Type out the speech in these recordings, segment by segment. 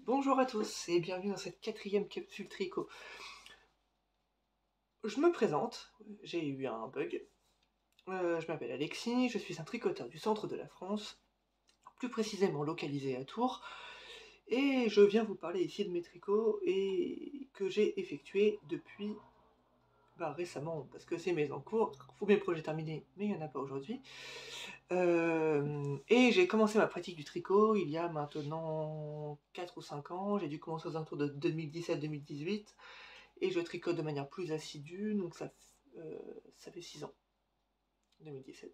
Bonjour à tous et bienvenue dans cette 4e capsule tricot. Je me présente, j'ai eu un bug. Je m'appelle Alexis, je suis un tricoteur du centre de la France, plus précisément localisé à Tours, et je viens vous parler ici de mes tricots et que j'ai effectués depuis récemment, parce que c'est mes en cours, mes projets terminés, mais il n'y en a pas aujourd'hui. Et j'ai commencé ma pratique du tricot il y a maintenant 4 ou 5 ans, j'ai dû commencer aux alentours de 2017-2018, et je tricote de manière plus assidue, donc ça fait 6 ans. 2017.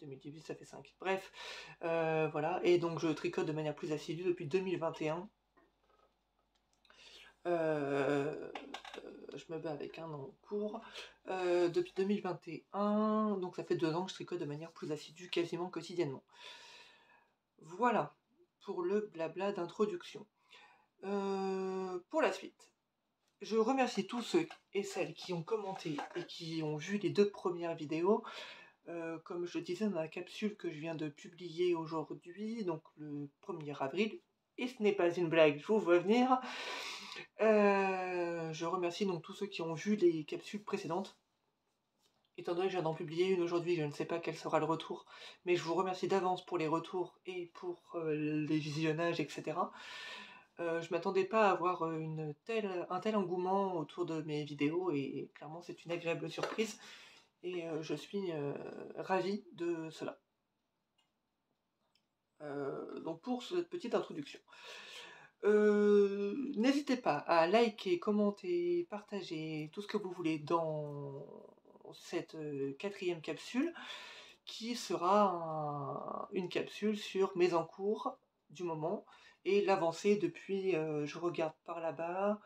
2018, ça fait 5. Bref, voilà, et donc je tricote de manière plus assidue depuis 2021. Je me bats avec un an en cours. Depuis 2021, donc ça fait 2 ans que je tricote de manière plus assidue, quasiment quotidiennement. Voilà, pour le blabla d'introduction. Pour la suite, je remercie tous ceux et celles qui ont commenté et qui ont vu les 2 premières vidéos. Comme je le disais dans la capsule que je viens de publier aujourd'hui, donc le 1er avril, et ce n'est pas une blague, je vous vois venir. Je remercie donc tous ceux qui ont vu les capsules précédentes. Étant donné que je viens d'en publier une aujourd'hui, je ne sais pas quel sera le retour, mais je vous remercie d'avance pour les retours et pour les visionnages, etc. Je m'attendais pas à avoir un tel engouement autour de mes vidéos, et clairement c'est une agréable surprise, et je suis ravi de cela. Donc pour cette petite introduction. N'hésitez pas à liker, commenter, partager tout ce que vous voulez dans cette 4e capsule, qui sera une capsule sur mes encours du moment et l'avancée depuis, je regarde par là-bas,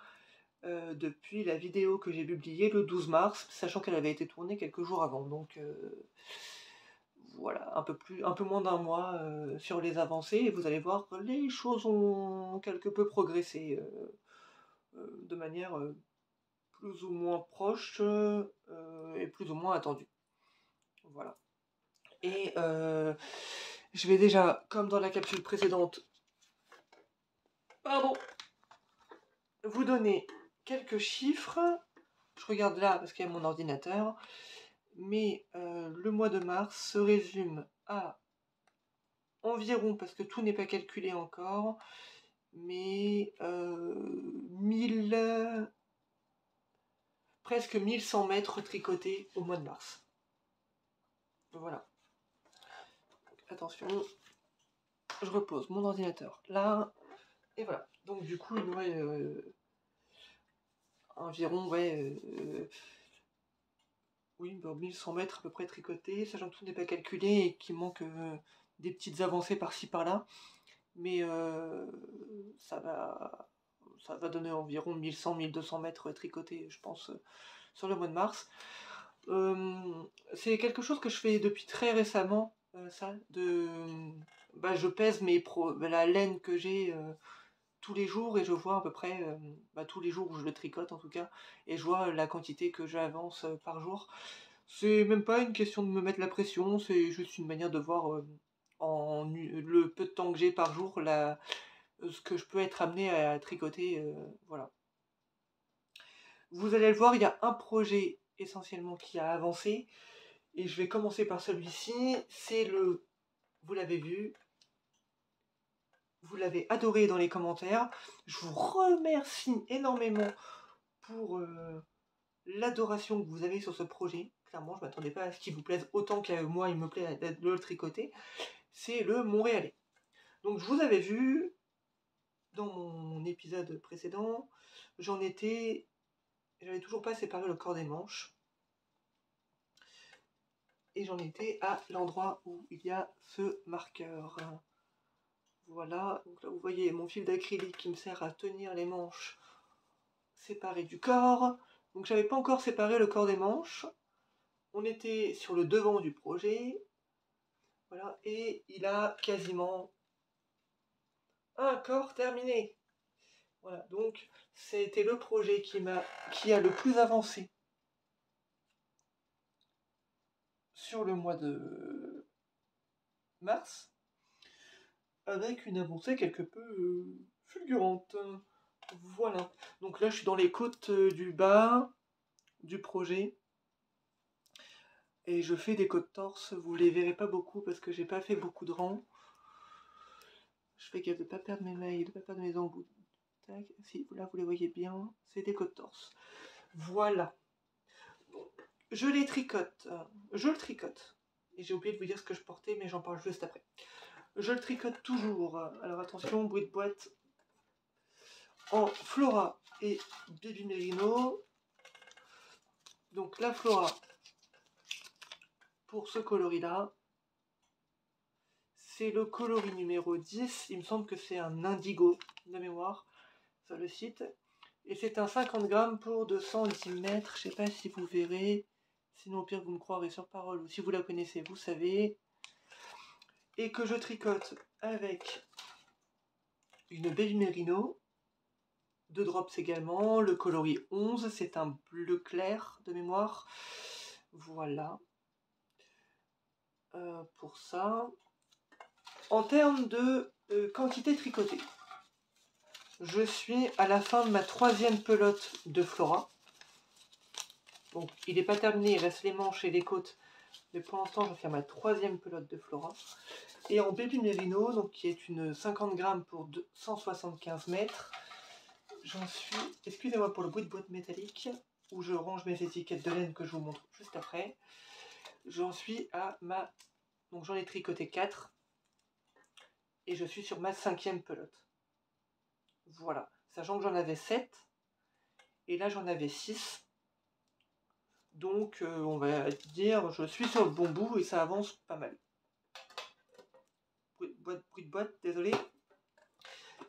depuis la vidéo que j'ai publiée le 12 mars, sachant qu'elle avait été tournée quelques jours avant, donc voilà, un peu moins d'un mois sur les avancées, et vous allez voir que les choses ont quelque peu progressé de manière plus ou moins proche et plus ou moins attendue. Voilà. Et je vais déjà, comme dans la capsule précédente, vous donner quelques chiffres. Je regarde là parce qu'il y a mon ordinateur, mais le mois de mars se résume à environ, parce que tout n'est pas calculé encore, mais presque 1100 mètres tricotés au mois de mars. Voilà. Donc, attention, je repose mon ordinateur là, et voilà. Donc du coup, il nous reste environ, oui, 1100 mètres à peu près tricotés, sachant que tout n'est pas calculé et qu'il manque des petites avancées par-ci par-là. Mais ça va donner environ 1100-1200 mètres tricotés, je pense, sur le mois de mars. C'est quelque chose que je fais depuis très récemment, ça, je pèse la laine que j'ai tous les jours, et je vois à peu près, tous les jours où je le tricote en tout cas, et je vois la quantité que j'avance par jour. C'est même pas une question de me mettre la pression, c'est juste une manière de voir le peu de temps que j'ai par jour, ce que je peux être amené à tricoter, voilà. Vous allez le voir, il y a un projet essentiellement qui a avancé, et je vais commencer par celui-ci. C'est vous l'avez vu, vous l'avez adoré dans les commentaires. Je vous remercie énormément pour l'adoration que vous avez sur ce projet. Clairement, je ne m'attendais pas à ce qu'il vous plaise autant qu'à moi il me plaît de le tricoter. C'est le Montréalais. Donc je vous avais vu dans mon épisode précédent, j'avais toujours pas séparé le corps des manches, et j'en étais à l'endroit où il y a ce marqueur. Voilà, donc là vous voyez mon fil d'acrylique qui me sert à tenir les manches séparées du corps. Donc j'avais pas encore séparé le corps des manches, on était sur le devant du projet, voilà, et il a quasiment un corps terminé. Voilà, donc c'était le projet qui a le plus avancé sur le mois de mars, avec une avancée quelque peu fulgurante. Voilà. Donc là, je suis dans les côtes du bas du projet. Et je fais des côtes torse. Vous les verrez pas beaucoup parce que j'ai pas fait beaucoup de rangs. Je fais gaffe de ne pas perdre mes mailles, de ne pas perdre mes embouts. Tac. Si, là, vous les voyez bien. C'est des côtes torse. Voilà. Je les tricote. Je le tricote. Et j'ai oublié de vous dire ce que je portais, mais j'en parle juste après. Je le tricote toujours. Alors attention, bruit de boîte. En Flora et Baby Merino. Donc la Flora, pour ce coloris-là, c'est le coloris numéro 10. Il me semble que c'est un indigo de mémoire sur le site. Et c'est un 50 grammes pour 210 mètres. Je ne sais pas si vous verrez. Sinon, au pire, vous me croirez sur parole. Ou si vous la connaissez, vous savez. Et que je tricote avec une Baby Merino. 2 drops également. Le coloris 11. C'est un bleu clair de mémoire. Voilà. Pour ça. En termes de quantité tricotée. Je suis à la fin de ma 3e pelote de Flora. Donc il n'est pas terminé, il reste les manches et les côtes. Mais pour l'instant, je fais ma 3e pelote de Flora. Et en Baby Merino, donc, qui est une 50 grammes pour 175 mètres, j'en suis, excusez-moi pour le bruit de boîte métallique, où je range mes étiquettes de laine que je vous montre juste après. J'en suis à ma... Donc j'en ai tricoté 4. Et je suis sur ma 5e pelote. Voilà. Sachant que j'en avais 7. Et là, j'en avais 6. Donc, on va dire, je suis sur le bon bout et ça avance pas mal. Bruit de boîte, désolé.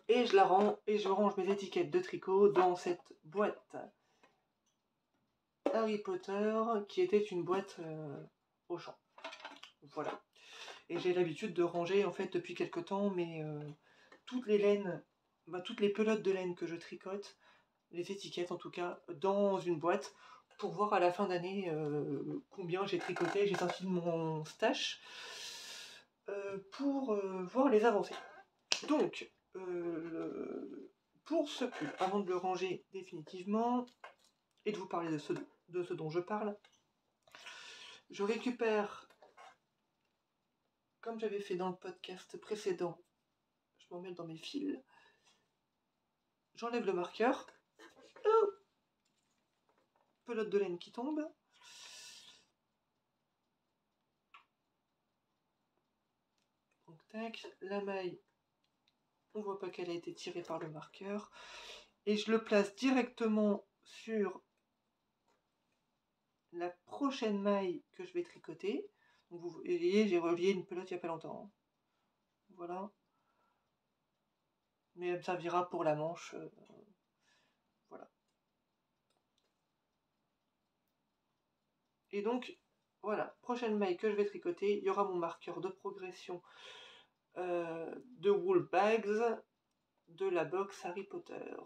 Et je la rends et je range mes étiquettes de tricot dans cette boîte Harry Potter qui était une boîte au champ. Voilà. Et j'ai l'habitude de ranger en fait depuis quelques temps, mais toutes les laines, toutes les pelotes de laine que je tricote, les étiquettes en tout cas, dans une boîte pour voir à la fin d'année combien j'ai tricoté. J'ai sorti de mon stash pour voir les avancées. Donc, pour ce pull, avant de le ranger définitivement et de vous parler de ce dont je parle, je récupère, comme j'avais fait dans le podcast précédent, je m'en mets dans mes fils, j'enlève le marqueur, pelote de laine qui tombe, donc tac, la maille, on voit pas qu'elle a été tirée par le marqueur, et je le place directement sur la prochaine maille que je vais tricoter. Donc vous voyez, j'ai relié une pelote il n'y a pas longtemps. Voilà. Mais elle me servira pour la manche. Voilà. Et donc, voilà, prochaine maille que je vais tricoter, il y aura mon marqueur de progression de Wool Bags de la box Harry Potter.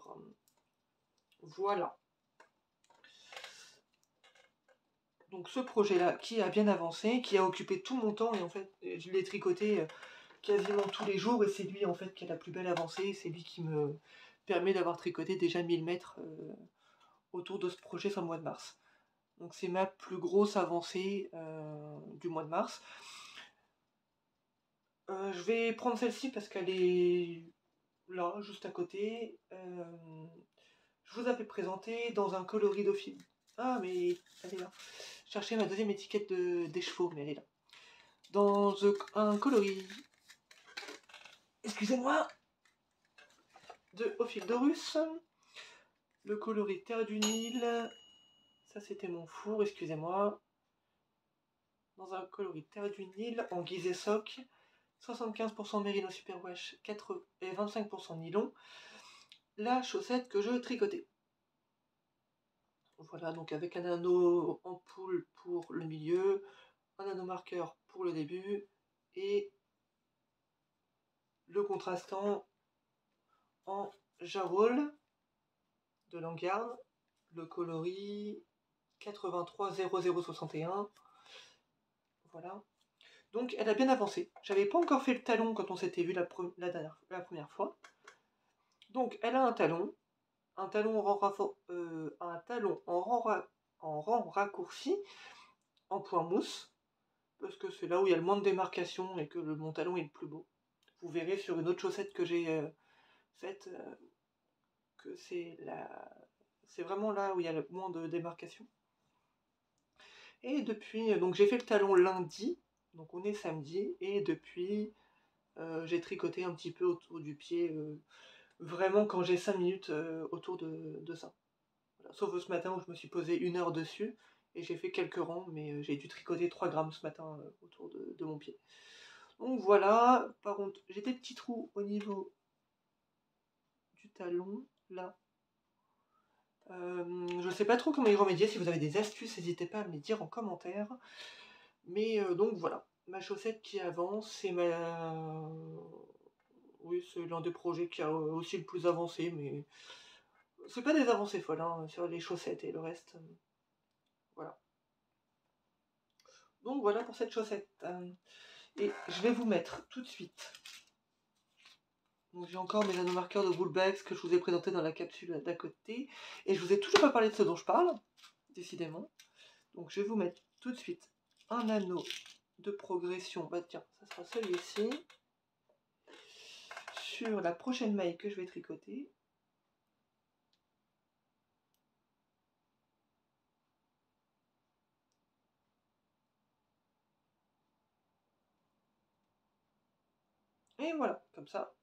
Voilà. Donc ce projet-là, qui a bien avancé, qui a occupé tout mon temps, et en fait, je l'ai tricoté quasiment tous les jours, et c'est lui en fait qui a la plus belle avancée, c'est lui qui me permet d'avoir tricoté déjà 1000 mètres autour de ce projet sur le mois de mars. Donc c'est ma plus grosse avancée du mois de mars. Je vais prendre celle-ci parce qu'elle est là, juste à côté. Je vous avais présenté dans un coloris Dauphine. Ah, mais elle est là. Je cherchais ma deuxième étiquette des chevaux, mais elle est là. Dans un coloris... Excusez-moi, de Ophildorus. Le coloris Terre du Nil. Ça, c'était mon four, excusez-moi. Dans un coloris Terre du Nil, en guise et soc. 75% Merino Superwash 4 et 25% nylon. La chaussette que je tricotais. Voilà, donc avec un anneau en poule pour le milieu, un anneau marqueur pour le début, et le contrastant en jarol de Langarde, le coloris 830061. Voilà. Donc elle a bien avancé. J'avais pas encore fait le talon quand on s'était vu la première fois. Donc elle a un talon en rang raccourci, en point mousse, parce que c'est là où il y a le moins de démarcation et que mon talon est le plus beau. Vous verrez sur une autre chaussette que j'ai faite que c'est vraiment là où il y a le moins de démarcation. Et depuis, donc j'ai fait le talon lundi, donc on est samedi, et depuis j'ai tricoté un petit peu autour du pied, vraiment quand j'ai 5 minutes autour de ça. Voilà. Sauf ce matin où je me suis posé 1 heure dessus, et j'ai fait quelques rangs, mais j'ai dû tricoter 3 grammes ce matin autour de mon pied. Donc voilà, par contre j'ai des petits trous au niveau du talon, là. Je sais pas trop comment y remédier, si vous avez des astuces, n'hésitez pas à me les dire en commentaire. Mais donc voilà, ma chaussette qui avance, c'est Oui, c'est l'un des projets qui a aussi le plus avancé, mais c'est pas des avancées folles hein, sur les chaussettes et le reste. Voilà. Donc voilà pour cette chaussette. Et je vais vous mettre tout de suite. Donc j'ai encore mes anneaux marqueurs de Woolbags que je vous ai présenté dans la capsule d'à côté. Et je vous ai toujours pas parlé de ce dont je parle, décidément. Donc je vais vous mettre tout de suite un anneau de progression. Bah tiens, ça sera celui-ci. Sur la prochaine maille que je vais tricoter. Et voilà, comme ça,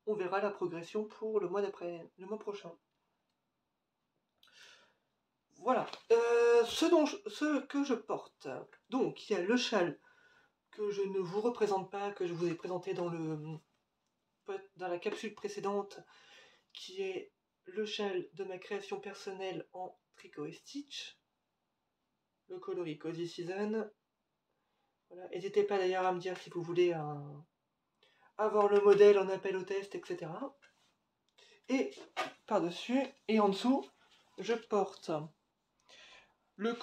on verra la progression pour le mois d'après, le mois prochain. Voilà, ce que je porte. Donc, il y a le châle que je ne vous représente pas, que je vous ai présenté dans la capsule précédente, qui est le châle de ma création personnelle en tricot et stitch, le coloris Cozy Season. Voilà. N'hésitez pas d'ailleurs à me dire si vous voulez avoir le modèle en appel au test, etc. Et par-dessus, et en dessous, je porte le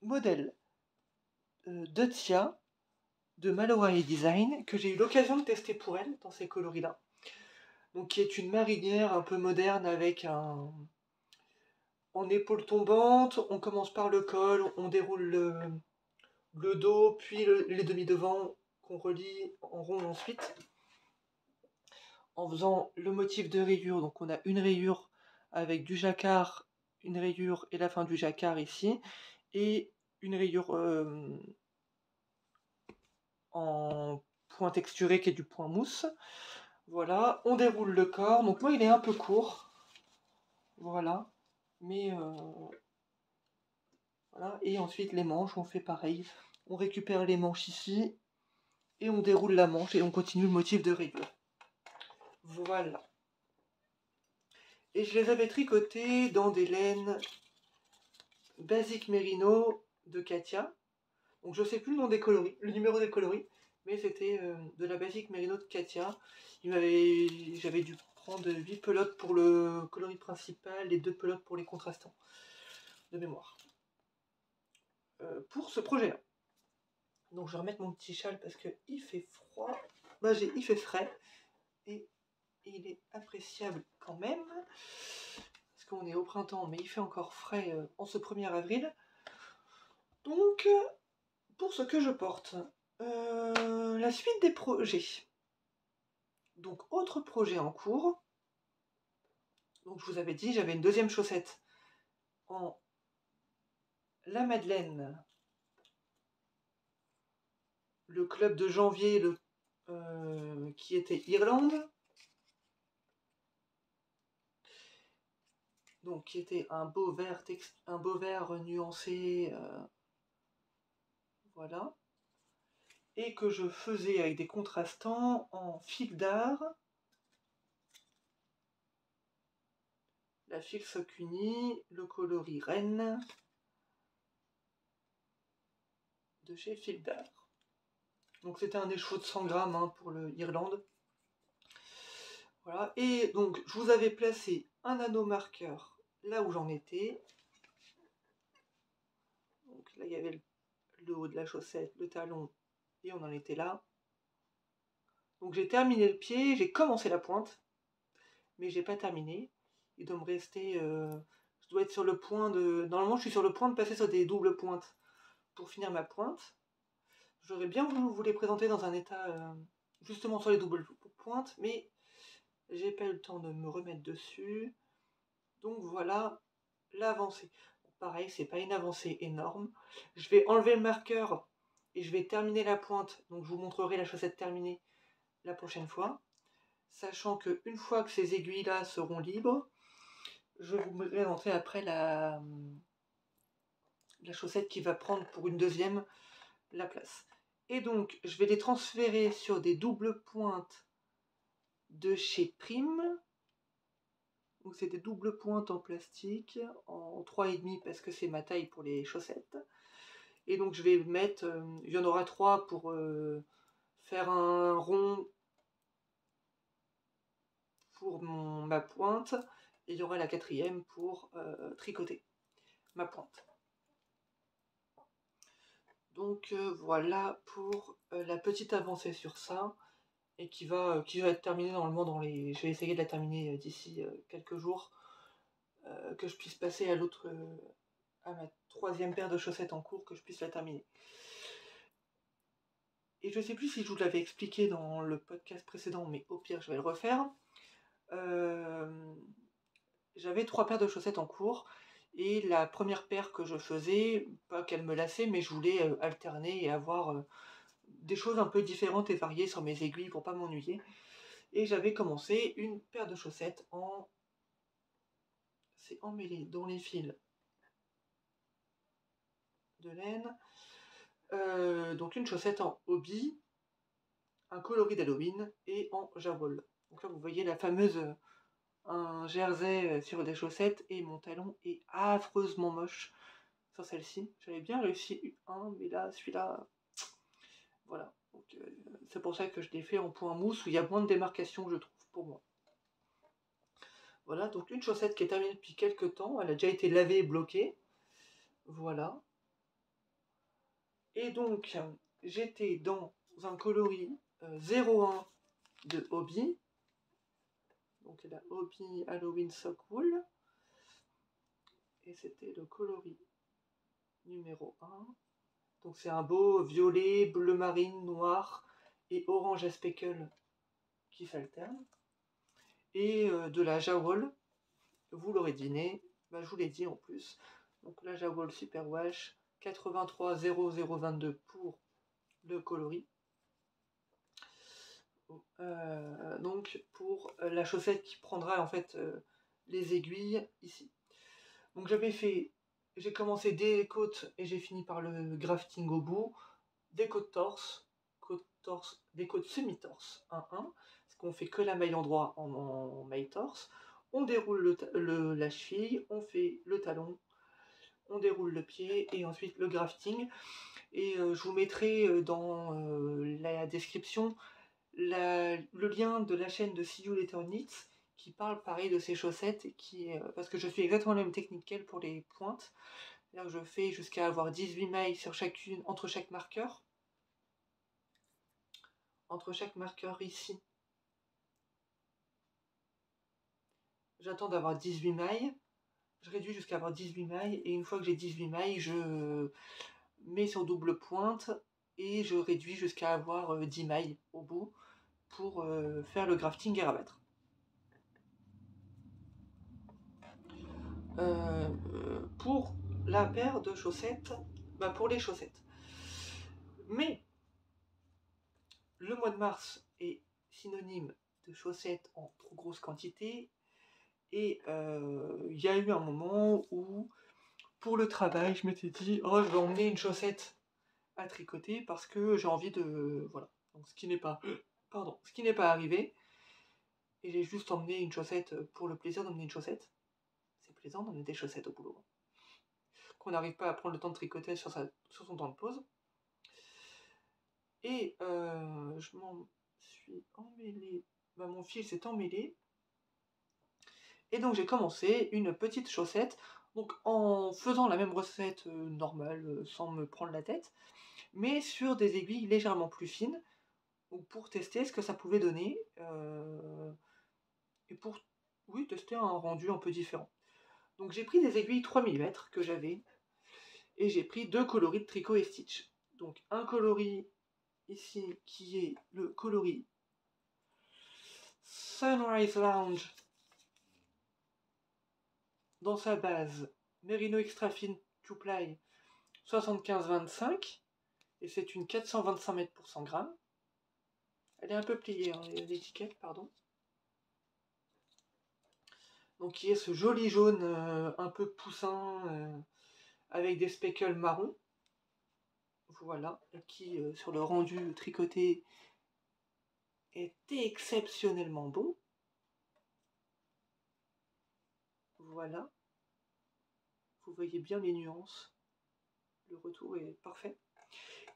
modèle Dutsia de Mallory Design, que j'ai eu l'occasion de tester pour elle, dans ces coloris-là. Donc qui est une marinière un peu moderne avec en épaule tombante, on commence par le col, on déroule le dos, puis les demi-devants qu'on relie en rond ensuite, en faisant le motif de rayure. Donc on a une rayure avec du jacquard, une rayure et la fin du jacquard ici, et une rayure en point texturé qui est du point mousse. Voilà, on déroule le corps. Donc moi il est un peu court. Voilà. Mais voilà. Et ensuite les manches, on fait pareil. On récupère les manches ici. Et on déroule la manche et on continue le motif de rayure. Voilà. Et je les avais tricotés dans des laines Basic Merino de Katia. Donc je sais plus le nom des coloris, le numéro des coloris, mais c'était de la Basic Merino de Katia. J'avais dû prendre 8 pelotes pour le coloris principal et 2 pelotes pour les contrastants, de mémoire. Pour ce projet-là. Donc je vais remettre mon petit châle parce qu'il fait froid. Bah, il fait frais. Et il est appréciable quand même. Parce qu'on est au printemps, mais il fait encore frais en ce 1er avril. Donc, pour ce que je porte, la suite des projets. Donc, autre projet en cours. Donc, je vous avais dit, j'avais une deuxième chaussette en la Madeleine, le club de janvier, qui était Irlande. Donc, qui était un beau vert nuancé. Voilà. Et que je faisais avec des contrastants en fil d'art. La fil Sokuni, le coloris Rennes de chez Fil d'art. Donc c'était un écheveau de 100 grammes hein, pour le Irlande. Voilà, et donc je vous avais placé un anneau marqueur là où j'en étais. Donc là il y avait le haut de la chaussette, le talon, et on en était là. Donc j'ai terminé le pied, j'ai commencé la pointe, mais j'ai pas terminé. Il doit me rester... je dois être sur le point de... Normalement, je suis sur le point de passer sur des doubles pointes pour finir ma pointe. J'aurais bien voulu vous les présenter dans un état justement sur les doubles pointes, mais j'ai pas eu le temps de me remettre dessus. Donc voilà l'avancée. Pareil, c'est pas une avancée énorme. Je vais enlever le marqueur et je vais terminer la pointe. Donc je vous montrerai la chaussette terminée la prochaine fois. Sachant que une fois que ces aiguilles-là seront libres, je vais vous présenter après la chaussette qui va prendre pour une deuxième la place. Et donc, je vais les transférer sur des doubles pointes de chez Prime. Donc, c'est des doubles pointes en plastique, en 3,5 parce que c'est ma taille pour les chaussettes. Et donc, je vais mettre, il y en aura 3 pour faire un rond pour ma pointe. Et il y aura la 4e pour tricoter ma pointe. Donc voilà pour la petite avancée sur ça, et qui va être terminée normalement dans les... Je vais essayer de la terminer d'ici quelques jours, que je puisse passer à l'autre, à ma 3e paire de chaussettes en cours, que je puisse la terminer. Et je sais plus si je vous l'avais expliqué dans le podcast précédent, mais au pire je vais le refaire. J'avais 3 paires de chaussettes en cours, et la première paire que je faisais, pas qu'elle me lassait, mais je voulais alterner et avoir des choses un peu différentes et variées sur mes aiguilles pour pas m'ennuyer. Et j'avais commencé une paire de chaussettes en... C'est emmêlé dans les fils de laine. Donc une chaussette en hobby, un coloris d'Halloween et en jarwol. Donc là vous voyez la fameuse... un jersey sur des chaussettes, et mon talon est affreusement moche sur celle-ci. J'avais bien réussi un, mais là, celui-là, voilà. C'est pour ça que je l'ai fait en point mousse, où il y a moins de démarcation, je trouve, pour moi. Voilà, donc une chaussette qui est terminée depuis quelques temps, elle a déjà été lavée et bloquée. Voilà. Et donc, j'étais dans un coloris 01 de Hobby. Donc la Hobby Halloween Sock Wool. Et c'était le coloris numéro 1. Donc c'est un beau violet, bleu marine, noir et orange à speckle qui s'alternent. Et de la Jawol, vous l'aurez deviné, bah, je vous l'ai dit en plus. Donc la Jawol Superwash 83 0022 pour le coloris. Donc pour la chaussette qui prendra en fait les aiguilles ici. Donc j'ai commencé des côtes et j'ai fini par le grafting au bout, des côtes torse, des côtes semi-torse 1-1, parce qu'on fait que la maille endroit en maille torse. On déroule la cheville, on fait le talon, on déroule le pied et ensuite le grafting. Et je vous mettrai dans la description le lien de la chaîne de See You Later Knits qui parle pareil de ces chaussettes, et parce que je fais exactement la même technique qu'elle pour les pointes. Là, je fais jusqu'à avoir 18 mailles sur chacune, entre chaque marqueur. Entre chaque marqueur ici, j'attends d'avoir 18 mailles. Je réduis jusqu'à avoir 18 mailles, et une fois que j'ai 18 mailles, je mets sur double pointe et je réduis jusqu'à avoir 10 mailles au bout pour faire le grafting et rabattre. Pour la paire de chaussettes, pour les chaussettes. Mais le mois de mars est synonyme de chaussettes en trop grosse quantité, et il y a eu un moment où, pour le travail, je m'étais dit, oh, je vais emmener une chaussette à tricoter parce que j'ai envie de... Voilà. Donc, ce qui n'est pas arrivé. Et j'ai juste emmené une chaussette pour le plaisir d'emmener une chaussette. C'est plaisant d'emmener des chaussettes au boulot. Qu'on n'arrive pas à prendre le temps de tricoter sur son temps de pause. Et je m'en suis emmêlé. Mon fil s'est emmêlé. Et donc j'ai commencé une petite chaussette, donc en faisant la même recette normale, sans me prendre la tête, mais sur des aiguilles légèrement plus fines, Donc pour tester ce que ça pouvait donner, et pour tester un rendu un peu différent. Donc j'ai pris des aiguilles 3 mm que j'avais, et j'ai pris 2 coloris de Tricot et Stitch. Donc un coloris ici qui est le coloris Sunrise Lounge dans sa base Merino Extra Fine 2-ply 75-25, et c'est une 425 mètres pour 100 grammes. Elle est un peu pliée, hein, l'étiquette, pardon. Donc qui est ce joli jaune un peu poussin avec des speckles marron. Voilà, qui sur le rendu tricoté est exceptionnellement bon. Voilà, vous voyez bien les nuances, le retour est parfait.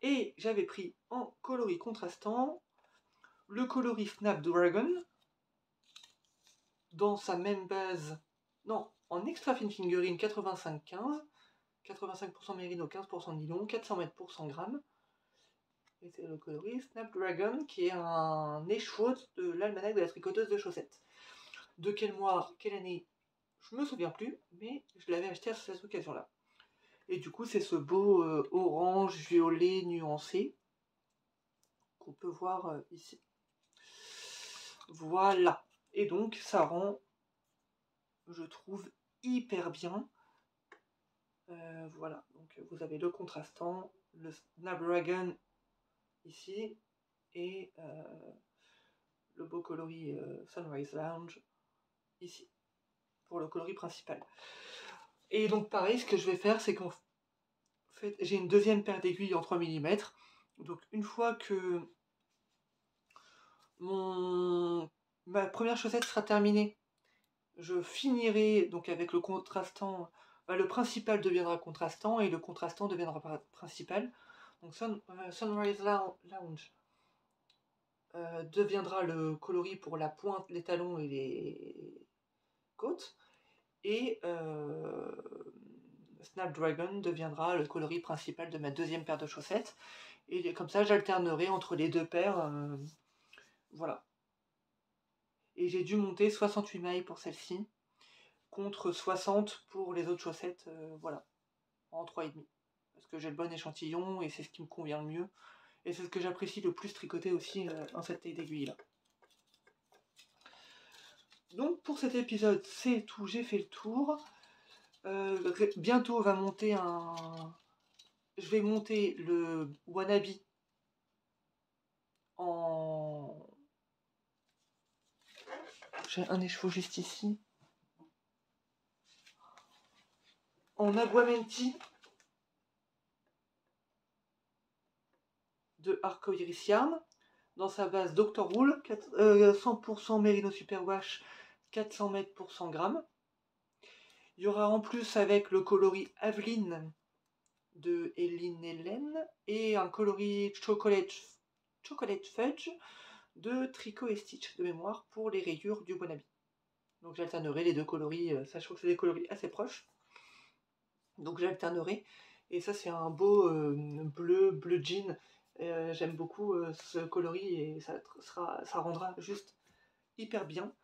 Et j'avais pris en coloris contrastant le coloris Snapdragon dans sa même base, non, en extra fine fingering 85-15, 85% mérino, 15% nylon, 400 mètres pour 100 grammes. Et c'est le coloris Snapdragon qui est un écheveau de l'almanach de la tricoteuse de chaussettes. De quel mois, quelle année, je me souviens plus, mais je l'avais acheté à cette occasion-là. Et du coup, c'est ce beau orange violet nuancé qu'on peut voir ici. Voilà. Et donc, ça rend, je trouve, hyper bien. Voilà. Donc, vous avez le contrastant, le Snapdragon ici, et le beau coloris Sunrise Lounge ici, pour le coloris principal. Et donc, pareil, ce que je vais faire, c'est qu'en fait, j'ai une deuxième paire d'aiguilles en 3 mm. Donc, une fois que ma première chaussette sera terminée, je finirai donc avec le contrastant. Le principal deviendra contrastant et le contrastant deviendra principal. Donc Sunrise Lounge deviendra le coloris pour la pointe, les talons et les côtes. Et Snapdragon deviendra le coloris principal de ma deuxième paire de chaussettes. Et comme ça, j'alternerai entre les deux paires. Voilà. Et j'ai dû monter 68 mailles pour celle-ci, contre 60 pour les autres chaussettes, voilà, en 3,5. Parce que j'ai le bon échantillon et c'est ce qui me convient le mieux. Et c'est ce que j'apprécie le plus tricoter aussi en cette taille d'aiguille là. Donc pour cet épisode, c'est tout, j'ai fait le tour. Bientôt va monter je vais monter le Wannabe en... J'ai un écheveau juste ici. En Aguamenti de Arcoiris Yarn, dans sa base Dr. Wool, 100% Merino Superwash, 400 mètres pour 100 grammes. Il y aura en plus avec le coloris Aveline de Hélène et un coloris Chocolate Fudge de Tricot et Stitch de mémoire pour les rayures du Wannabe. Donc j'alternerai les deux coloris, sachant que c'est des coloris assez proches. Donc j'alternerai. Et ça c'est un beau bleu jean. J'aime beaucoup ce coloris et ça rendra juste hyper bien.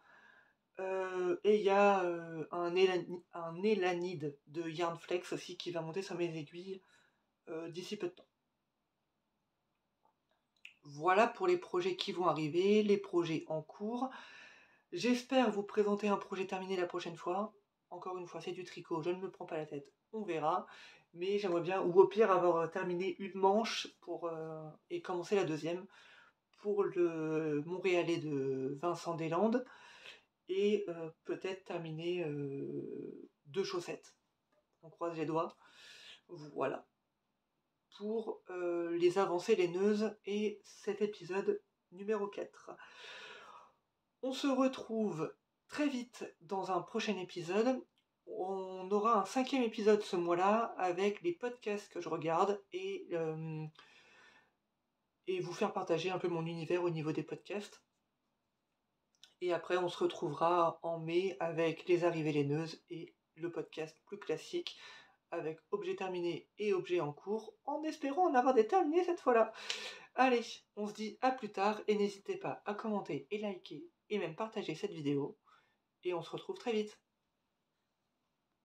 Et il y a un élanide de Yarnflex aussi qui va monter sur mes aiguilles d'ici peu de temps. Voilà pour les projets qui vont arriver, les projets en cours. J'espère vous présenter un projet terminé la prochaine fois. Encore une fois, c'est du tricot, je ne me prends pas la tête, on verra. Mais j'aimerais bien, ou au pire, avoir terminé une manche et commencer la deuxième pour le Montréalais de Vincent Deslandes. Et peut-être terminer 2 chaussettes. On croise les doigts. Voilà. Pour les avancées laineuses et cet épisode numéro 4. On se retrouve très vite dans un prochain épisode. On aura un 5e épisode ce mois-là avec les podcasts que je regarde et vous faire partager un peu mon univers au niveau des podcasts. Et après, on se retrouvera en mai avec les arrivées laineuses et le podcast plus classique avec objet terminé et objet en cours, en espérant en avoir des terminés cette fois-là. Allez, on se dit à plus tard et n'hésitez pas à commenter et liker et même partager cette vidéo. Et on se retrouve très vite.